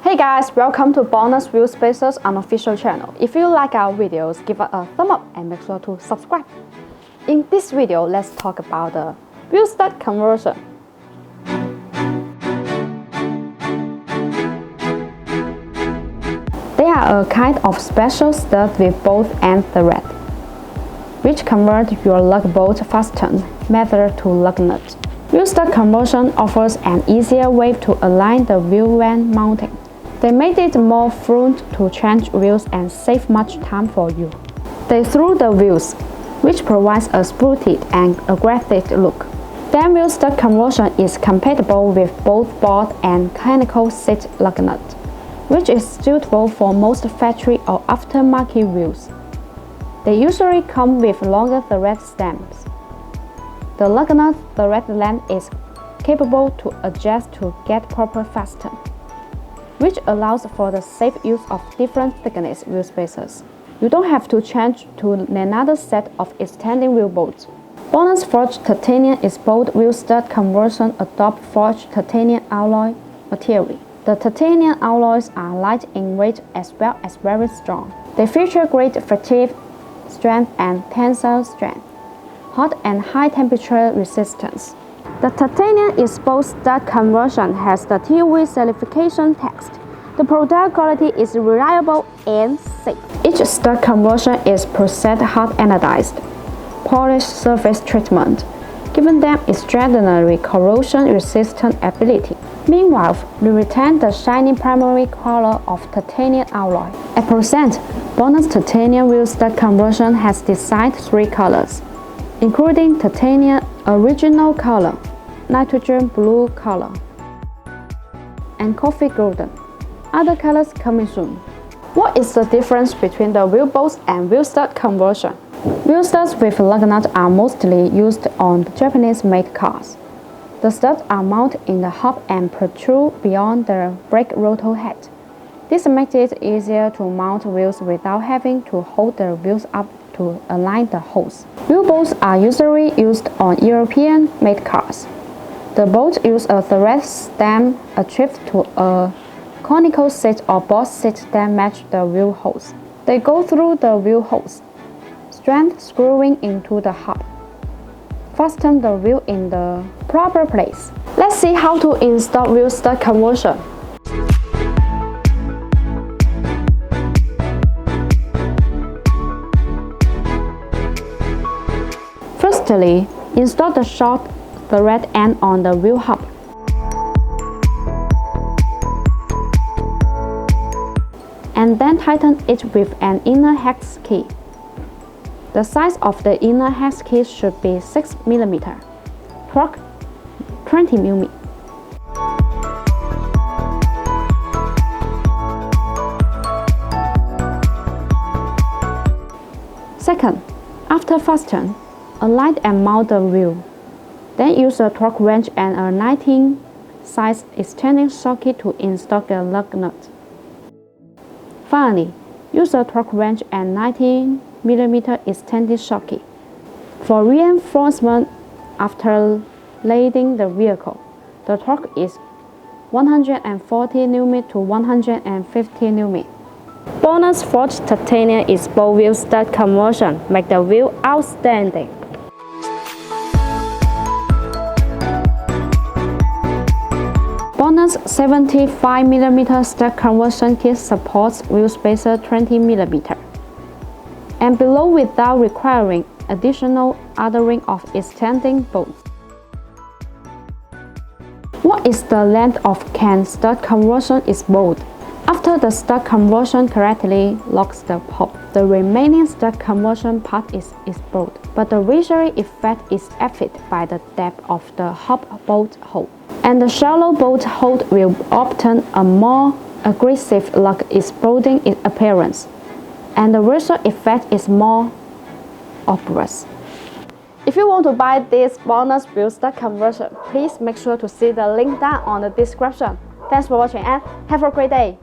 Hey guys, welcome to BONOSS Wheel Spacers unofficial channel. If you like our videos, give us a thumb up and make sure to subscribe. In this video, let's talk about the wheel stud conversion. They are a kind of special stud with both end thread, which convert your lug bolt fasten method to lug nut. Wheel stud conversion offers an easier way to align the wheel when mounting. They made it more fluid to change wheels and save much time for you. They threw the wheels, which provides a sporty and aggressive look. Then wheel stud conversion is compatible with both bolt and conical seat lug nut, which is suitable for most factory or aftermarket wheels. They usually come with longer thread stems. The lug nut thread length is capable to adjust to get proper fasten, which allows for the safe use of different thickness wheel spacers. You don't have to change to another set of extending wheel bolts. BONOSS forged titanium exposed wheel stud conversion adopt forged titanium alloy material. The titanium alloys are light in weight as well as very strong. They feature great fatigue strength and tensile strength, hot and high temperature resistance. The titanium exposed stud conversion has the TUV certification text. The product quality is reliable and safe. Each stud conversion is processed hot anodized, polished surface treatment, giving them extraordinary corrosion-resistant ability. Meanwhile, we retain the shiny primary color of titanium alloy. At present, BONOSS titanium wheel stud conversion has designed 3 colors, including titanium original color, nitrogen blue color, and coffee golden. Other colors coming soon. What is the difference between the wheel bolts and wheel stud conversion? Wheel studs with lug nut are mostly used on Japanese-made cars. The studs are mounted in the hub and protrude beyond the brake rotor head. This makes it easier to mount wheels without having to hold the wheels up to align the holes. Wheel bolts are usually used on European-made cars. The bolts use a thread stem attached to a conical seat or box seat that match the wheel holes. They go through the wheel holes, strand screwing into the hub. Fasten the wheel in the proper place. Let's see how to install wheel stud conversion. Firstly, install the short thread end on the wheel hub. And then tighten it with an inner hex key. The size of the inner hex key should be 6 mm, torque 20 mm. Second, after fasten, align and mount the wheel. Then use a torque wrench and a 19 size extending socket to install the lug nut. Finally, use a torque wrench and 19 mm extending socket. For reinforcement after lading the vehicle, the torque is 140 Nm to 150 Nm. BONOSS forged titanium exposed wheel stud conversion make the wheel outstanding. BONOSS 75 mm stud conversion kit supports wheel spacer 20 mm and below without requiring additional othering of extending bolts. What is the length of can stud conversion is bold. After the stud conversion correctly locks the pop, the remaining stud conversion part is exposed, but the visual effect is affected by the depth of the hub bolt hole. And the shallow bolt hole will obtain a more aggressive lug exploding appearance, and the visual effect is more obvious. If you want to buy this BONOSS wheel stud conversion, please make sure to see the link down on the description. Thanks for watching and have a great day!